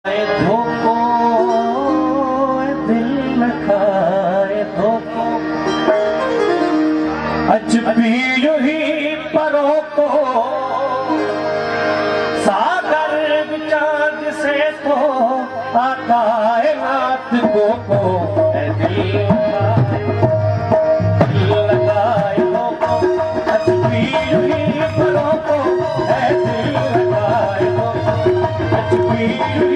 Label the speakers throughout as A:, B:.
A: धोखो दिल न खाए धोखो अच पीर ही परो को सागर विचार से तो आकाए नाथ को दिल लगाए धोखो अच पीर ही परो को दिल लगाए धोखो अच पीर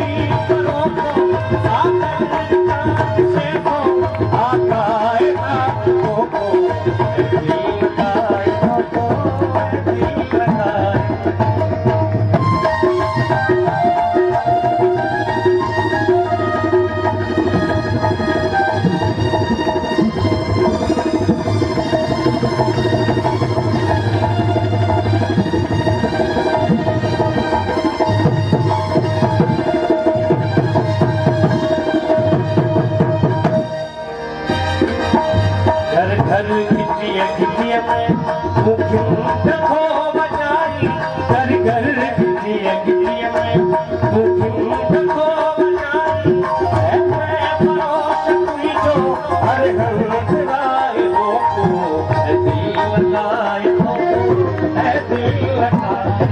A: गिटिया में देखो बचाई घर घर गिटिया में देखो बचाई मैं परोस हुई जो हर घर लाए हो दिल लाए हो दिल लगाए